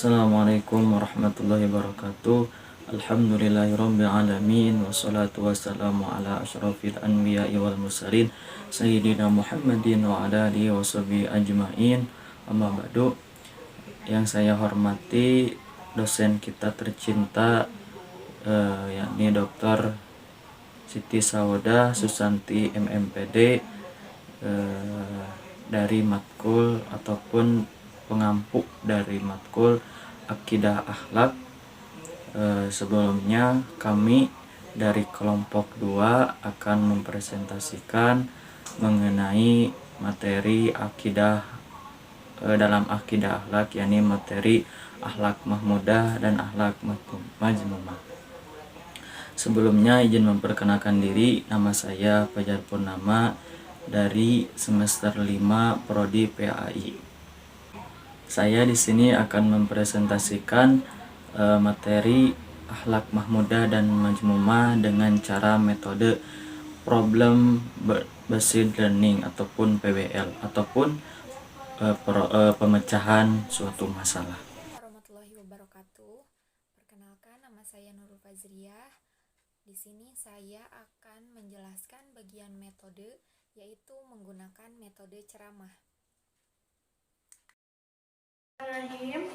Assalamualaikum warahmatullahi wabarakatuh. Alhamdulillahirabbil alamin wassalatu wassalamu ala asyrofil anbiya'i wal mursalin sayyidina Muhammadin wa ala alihi washabihi ajmain. Amma ba'du. Yang saya hormati dosen kita tercinta yakni Dr. Siti Saudah Susanti MMPD dari matkul ataupun pengampu dari matkul Akidah Akhlak. Sebelumnya kami dari kelompok 2 akan mempresentasikan mengenai materi akidah dalam akidah akhlak, yakni materi akhlak mahmudah dan akhlak mazmumah. Sebelumnya izin memperkenalkan diri, nama saya Fajar Purnama dari semester 5 prodi PAI. Saya di sini akan mempresentasikan materi akhlak mahmudah dan majmumah dengan cara metode problem based learning ataupun PBL ataupun pemecahan suatu masalah. Warahmatullahi wabarakatuh. Perkenalkan, nama saya Nurul Fazriyah. Di sini saya akan menjelaskan bagian metode, yaitu menggunakan metode ceramah.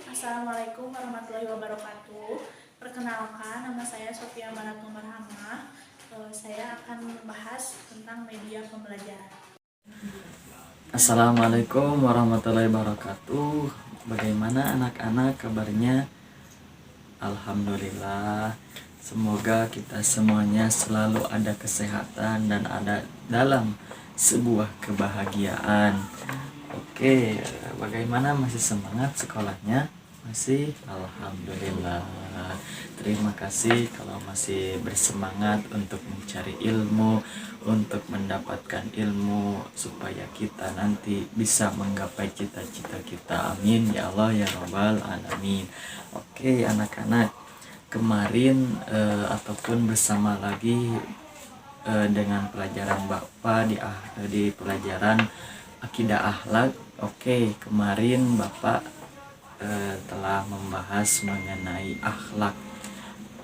Assalamualaikum warahmatullahi wabarakatuh. Perkenalkan, nama saya Sofia Maratul Marhamah. Saya akan membahas tentang media pembelajaran. Assalamualaikum warahmatullahi wabarakatuh. Bagaimana anak-anak kabarnya? Alhamdulillah. Semoga kita semuanya selalu ada kesehatan dan ada dalam sebuah kebahagiaan. Oke, bagaimana, masih semangat sekolahnya? Masih? Alhamdulillah. Terima kasih kalau masih bersemangat untuk mencari ilmu, untuk mendapatkan ilmu supaya kita nanti bisa menggapai cita-cita kita. Amin ya Allah ya Rabbal alamin. Oke anak-anak, kemarin ataupun bersama lagi dengan pelajaran Bapak di pelajaran Akidah Akhlak. Oke, kemarin Bapak telah membahas mengenai akhlak.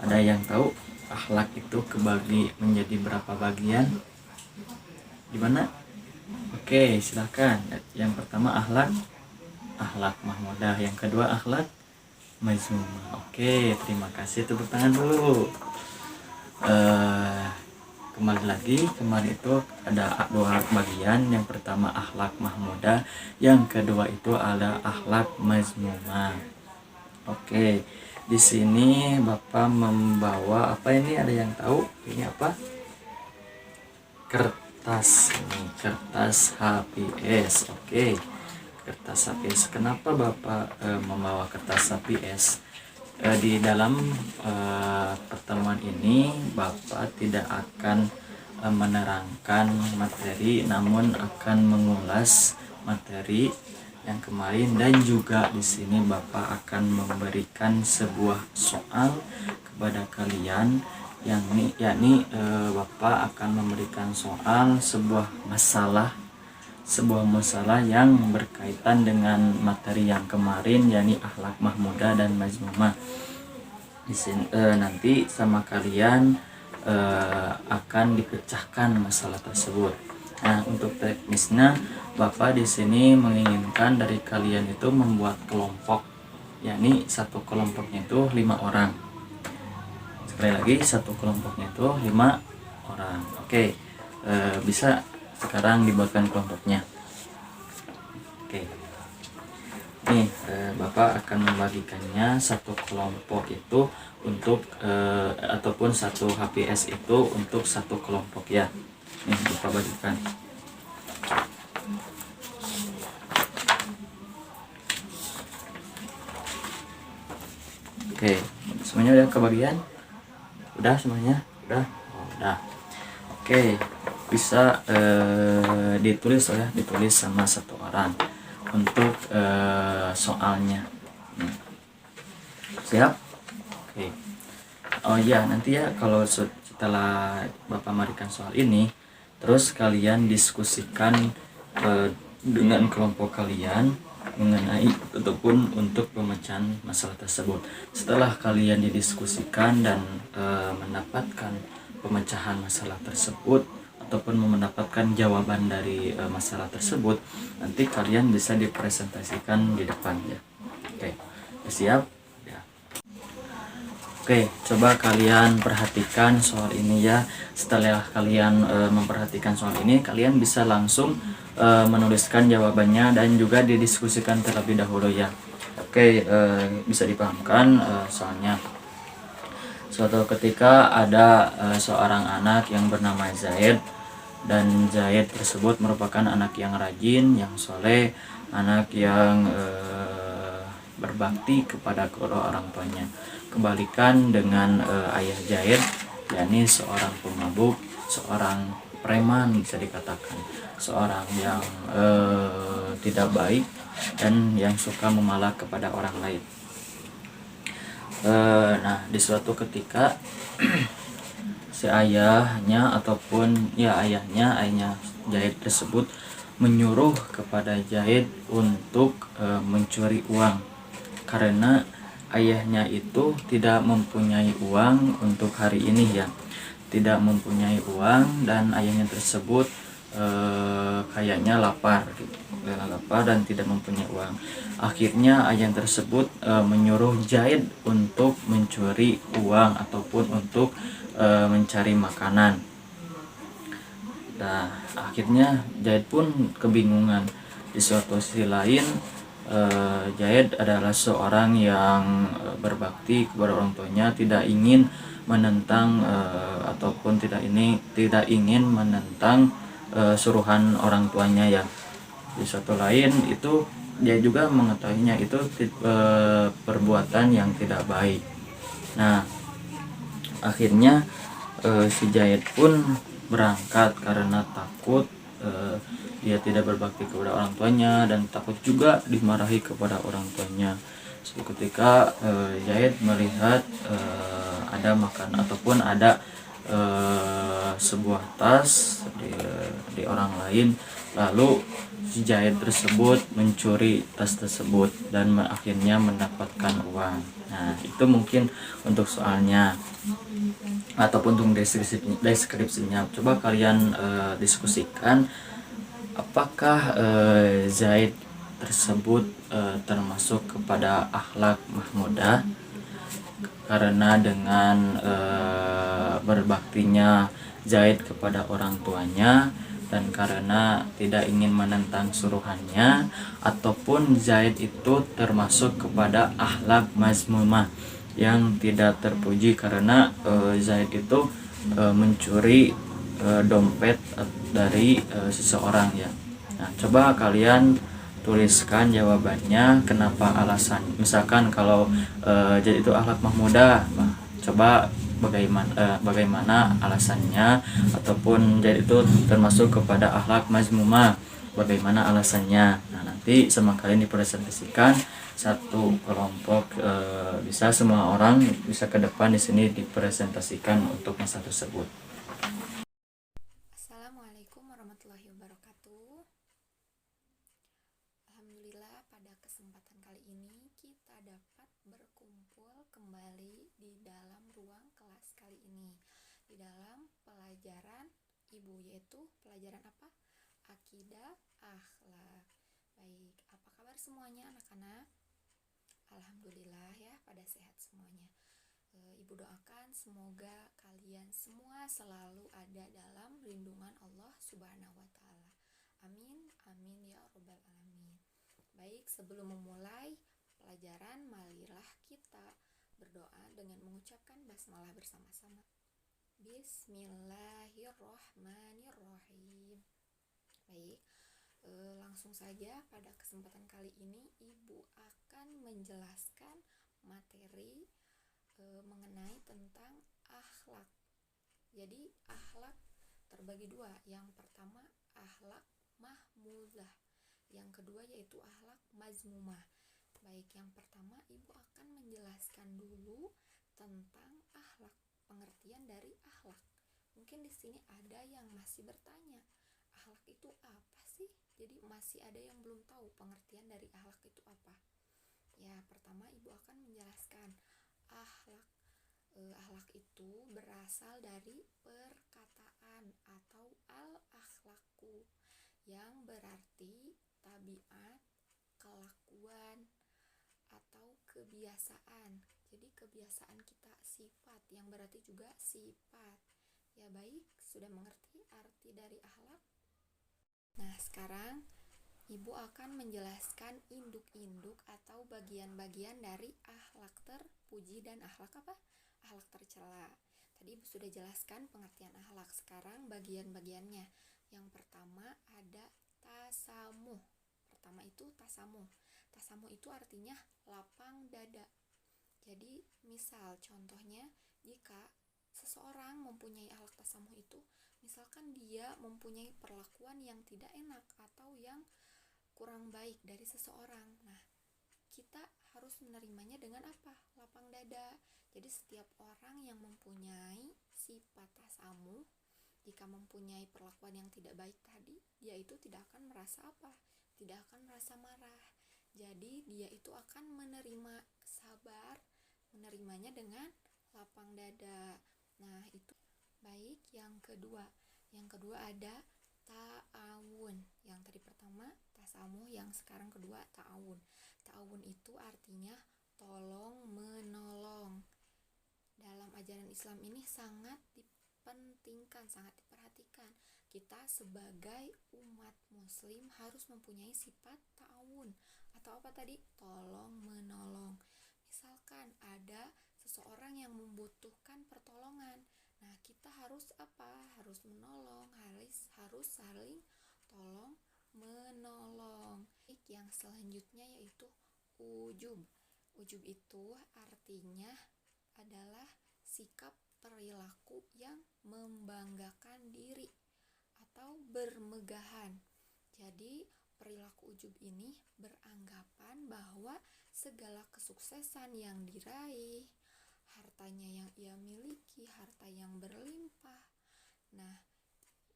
Ada yang tahu akhlak itu kebagi menjadi berapa bagian? Gimana? Oke, silakan. Yang pertama akhlak mahmudah, yang kedua akhlak mazmumah. Oke, terima kasih, tepuk tangan dulu. Kembali lagi, kemarin itu ada 2 bagian. Yang pertama akhlak mahmudah, yang kedua itu ada akhlak mazmumah. Oke, di sini Bapak membawa apa ini? Ada yang tahu ini apa? Kertas. Ini kertas HPS. Oke, kertas HPS. Kenapa Bapak membawa kertas HPS? Di dalam pertemuan ini Bapak tidak akan menerangkan materi, namun akan mengulas materi yang kemarin, dan juga di sini Bapak akan memberikan sebuah soal kepada kalian, yakni Bapak akan memberikan soal sebuah masalah yang berkaitan dengan materi yang kemarin, yakni akhlak mahmudah dan mazmumah. Di sini nanti sama kalian akan dipecahkan masalah tersebut. Nah, untuk teknisnya Bapak di sini menginginkan dari kalian itu membuat kelompok, yakni satu kelompoknya itu 5 orang. Sekali lagi, satu kelompoknya itu 5 orang. Oke, bisa sekarang dibuatkan kelompoknya. Oke, nih Bapak akan membagikannya satu kelompok itu untuk ataupun satu HPS itu untuk satu kelompok ya. Nih Bapak bagikan. Oke, semuanya udah kebagian? Udah semuanya? Udah? Oh, udah. Oke, bisa ditulis sama satu orang untuk soalnya. Siap? Oke. Oh ya, nanti ya kalau setelah Bapak memberikan soal ini, terus kalian diskusikan dengan kelompok kalian mengenai ataupun untuk pemecahan masalah tersebut. Setelah kalian didiskusikan dan mendapatkan pemecahan masalah tersebut ataupun mendapatkan jawaban dari masalah tersebut, nanti kalian bisa dipresentasikan di depan ya. Oke, siap ya. Oke, coba kalian perhatikan soal ini ya. Setelah kalian memperhatikan soal ini, kalian bisa langsung menuliskan jawabannya dan juga didiskusikan terlebih dahulu ya. Oke, bisa dipahamkan soalnya. Suatu ketika ada seorang anak yang bernama Zaid, dan Zaid tersebut merupakan anak yang rajin, yang soleh, anak yang berbakti kepada kedua orang tuanya. Kebalikan dengan ayah Zaid, yakni seorang pemabuk, seorang preman bisa dikatakan, seorang yang tidak baik dan yang suka memalak kepada orang lain. Nah, di suatu ketika si ayahnya ataupun ya ayahnya Zaid tersebut menyuruh kepada Zaid untuk mencuri uang, karena ayahnya itu tidak mempunyai uang untuk hari ini ya, tidak mempunyai uang, dan ayahnya tersebut kayaknya lapar gitu, lapar dan tidak mempunyai uang. Akhirnya ayah tersebut menyuruh Zaid untuk mencuri uang ataupun untuk mencari makanan. Nah, akhirnya Zaid pun kebingungan. Di suatu sisi lain, Zaid adalah seorang yang berbakti kepada orang tuanya, tidak ingin menentang ataupun tidak ingin menentang suruhan orang tuanya ya. Di suatu lain itu dia juga mengetahuinya itu perbuatan yang tidak baik. Nah, akhirnya si Zaid pun berangkat karena takut dia tidak berbakti kepada orang tuanya dan takut juga dimarahi kepada orang tuanya. Suatu ketika Zaid melihat ada makan ataupun ada sebuah tas di orang lain, lalu si Zaid tersebut mencuri tas tersebut dan akhirnya mendapatkan uang. Nah, itu mungkin untuk soalnya ataupun untuk deskripsinya. Coba kalian diskusikan apakah Zaid tersebut termasuk kepada akhlak mahmudah, karena dengan berbaktinya Zaid kepada orang tuanya dan karena tidak ingin menentang suruhannya, ataupun Zaid itu termasuk kepada akhlak mazmumah yang tidak terpuji karena Zaid itu mencuri dompet dari seseorang ya. Nah, coba kalian tuliskan jawabannya, kenapa alasan. Misalkan kalau Zaid itu akhlak mahmudah, nah, coba bagaimana alasannya, ataupun Zaid itu termasuk kepada akhlak mazmumah, bagaimana alasannya. Nah, nanti sama kalian dipresentasikan satu kelompok, bisa semua orang bisa ke depan di sini dipresentasikan untuk masalah tersebut. Assalamualaikum warahmatullahi wabarakatuh. Alhamdulillah, pada kesempatan kali ini kita dapat berkumpul kembali di dalam ruang kelas kali ini, di dalam pelajaran Ibu, yaitu pelajaran apa? Akidah akhlak. Baik, apa kabar semuanya anak-anak? Alhamdulillah ya, pada sehat semuanya. Ibu doakan semoga kalian semua selalu ada dalam lindungan Allah Subhanahu wa Ta'ala. Amin, amin ya Rabbal Alamin. Baik, sebelum memulai pelajaran, marilah kita berdoa dengan mengucapkan basmalah bersama-sama. Bismillahirrohmanirrohim. Baik, langsung saja pada kesempatan kali ini Ibu akan menjelaskan materi mengenai tentang akhlak. Jadi akhlak terbagi dua. Yang pertama akhlak mahmudah, yang kedua yaitu akhlak mazmumah. Baik, yang pertama Ibu akan menjelaskan dulu tentang akhlak, pengertian dari akhlak. Mungkin di sini ada yang masih bertanya, akhlak itu apa sih? Jadi masih ada yang belum tahu pengertian dari akhlak itu apa. Ya, pertama ibu akan menjelaskan akhlak. Akhlak itu berasal dari perkataan atau al-akhlaku yang berarti tabiat, kelakuan, atau kebiasaan. Jadi kebiasaan kita, sifat yang berarti juga sifat. Ya baik, sudah mengerti arti dari akhlak? Nah, sekarang ibu akan menjelaskan induk-induk atau bagian-bagian dari akhlak terpuji dan akhlak apa? Akhlak tercela. Tadi ibu sudah jelaskan pengertian akhlak. Sekarang bagian-bagiannya. Yang pertama ada tasamuh. Pertama itu tasamuh. Tasamuh itu artinya lapang dada. Jadi misal contohnya, jika seseorang mempunyai akhlak tasamuh itu, misalkan dia mempunyai perlakuan yang tidak enak atau yang kurang baik dari seseorang, nah kita harus menerimanya dengan apa? Lapang dada. Jadi setiap orang yang mempunyai sifat tasamuh, jika mempunyai perlakuan yang tidak baik tadi, dia itu tidak akan merasa apa? Tidak akan merasa marah. Jadi dia itu akan menerima, sabar, menerimanya dengan lapang dada. Nah itu baik. Yang kedua ada ta'awun. Yang tadi pertama tasamuh, yang sekarang kedua ta'awun. Ta'awun itu artinya tolong menolong. Dalam ajaran Islam ini sangat dipentingkan, sangat diperhatikan. Kita sebagai umat muslim harus mempunyai sifat ta'awun. Atau apa tadi? Tolong menolong. Misalkan ada seseorang yang membutuhkan pertolongan, nah kita harus apa? Harus menolong, harus saling tolong menolong. Yang selanjutnya yaitu ujub. Ujub itu artinya adalah sikap perilaku yang membanggakan diri atau bermegahan. Jadi perilaku ujub ini beranggapan bahwa segala kesuksesan yang diraih, hartanya yang ia miliki, harta yang berlimpah, nah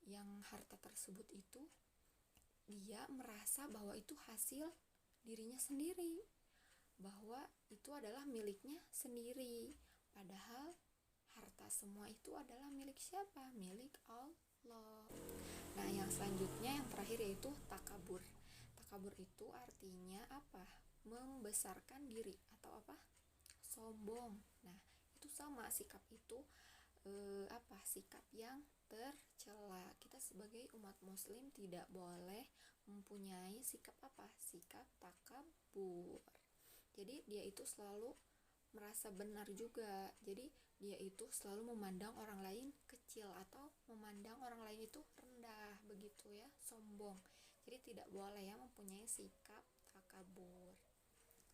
yang harta tersebut itu dia merasa bahwa itu hasil dirinya sendiri, bahwa itu adalah miliknya sendiri, padahal harta semua itu adalah milik siapa? Milik Allah. Nah yang selanjutnya, yang terakhir yaitu takabur. Takabur itu artinya apa? Membesarkan diri atau apa? Sombong. Nah itu sama, sikap itu sikap yang tercela. Kita sebagai umat muslim tidak boleh mempunyai sikap apa? Sikap takabur. Jadi dia itu selalu merasa benar juga. Jadi dia itu selalu memandang orang lain kecil atau memandang orang lain itu rendah, begitu ya, sombong. Jadi tidak boleh ya mempunyai sikap takabur.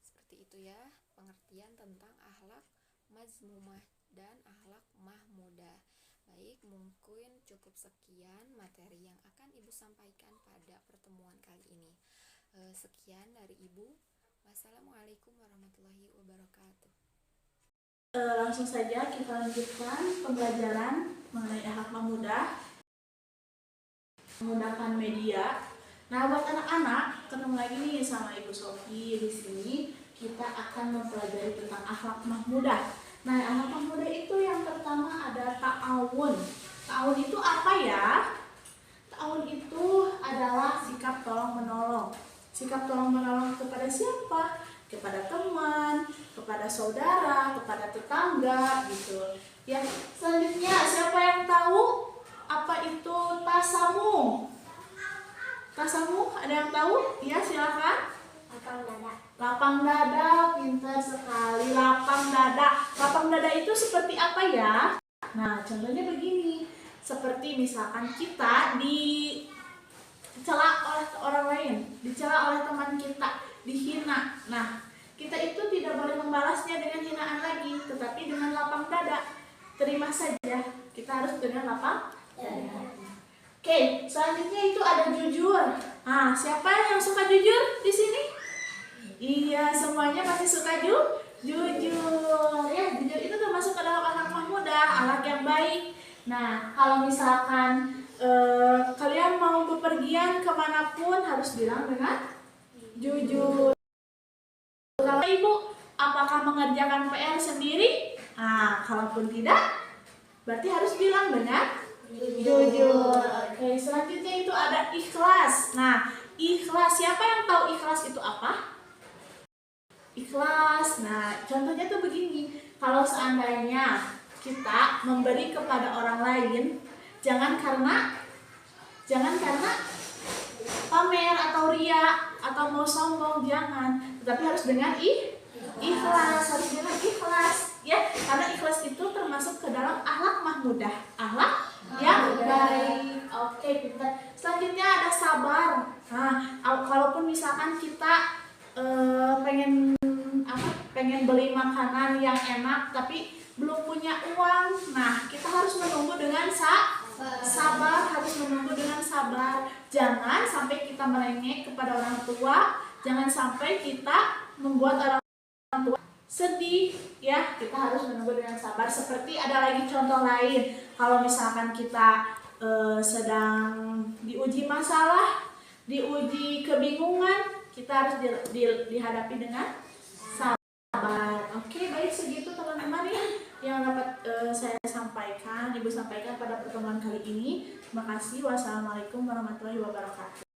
Seperti itu ya pengertian tentang akhlak mazmumah dan akhlak mahmudah. Baik, mungkin cukup sekian materi yang akan Ibu sampaikan pada pertemuan kali ini. Sekian dari Ibu. Wassalamualaikum warahmatullahi wabarakatuh. Langsung saja kita lanjutkan pembelajaran mengenai akhlak mahmudah, menggunakan media. Nah, buat anak-anak, ketemu lagi nih sama Ibu Sofi. Di sini kita akan mempelajari tentang akhlak mahmudah. Nah, akhlak mahmudah itu yang pertama ada ta'awun. Ta'awun itu apa ya? Ta'awun itu adalah sikap tolong menolong. Sikap tolong menolong kepada siapa? Kepada teman, kepada saudara, kepada tetangga gitu. Yang selanjutnya, siapa yang tahu apa itu tasamuh? Tasamuh, ada yang tahu? Ya, silakan. Lapang dada. Lapang dada, pintar sekali. Lapang dada. Lapang dada itu seperti apa ya? Nah, contohnya begini. Seperti misalkan kita dicela oleh orang lain, dicela oleh teman kita, dihina. Nah, kita itu tidak boleh membalasnya dengan hinaan lagi, tetapi dengan lapang dada. Terima saja. Kita harus dengan lapang dada. Oke, selanjutnya itu ada jujur. Nah, siapa yang suka jujur di sini? Iya, semuanya pasti suka jujur. Ya, jujur itu termasuk ke dalam akhlak mahmudah, akhlak yang baik. Nah, kalau misalkan kalian mau bepergian kemanapun harus bilang dengan jujur. Kalau ibu, apakah mengerjakan PR sendiri? Nah, kalaupun tidak, berarti harus bilang dengan jujur. Oke, selanjutnya itu ada ikhlas. Nah, ikhlas, siapa yang tahu ikhlas itu apa? Ikhlas. Nah, contohnya tuh begini. Kalau seandainya kita memberi kepada orang lain, jangan karena pamer atau ria atau mau sombong, jangan. Tetapi harus dengan ikhlas, harus dengan ikhlas, ya. Karena ikhlas itu termasuk ke dalam akhlak mahmudah, akhlak yang baik. Oke, pintar. Selanjutnya ada sabar. Nah, kalaupun misalkan kita pengen beli makanan yang enak tapi belum punya uang, nah kita harus menunggu dengan sabar, harus menunggu dengan sabar. Jangan sampai kita merengek kepada orang tua, jangan sampai kita membuat orang tua sedih, ya. Kita harus menunggu dengan sabar. Seperti ada lagi contoh lain, kalau misalkan kita sedang diuji masalah, diuji kebingungan, kita harus dihadapi dengan sabar. Oke, baik, segitu teman-teman ya yang dapat saya sampaikan, Ibu sampaikan pada pertemuan kali ini. Terima kasih. Wassalamualaikum warahmatullahi wabarakatuh.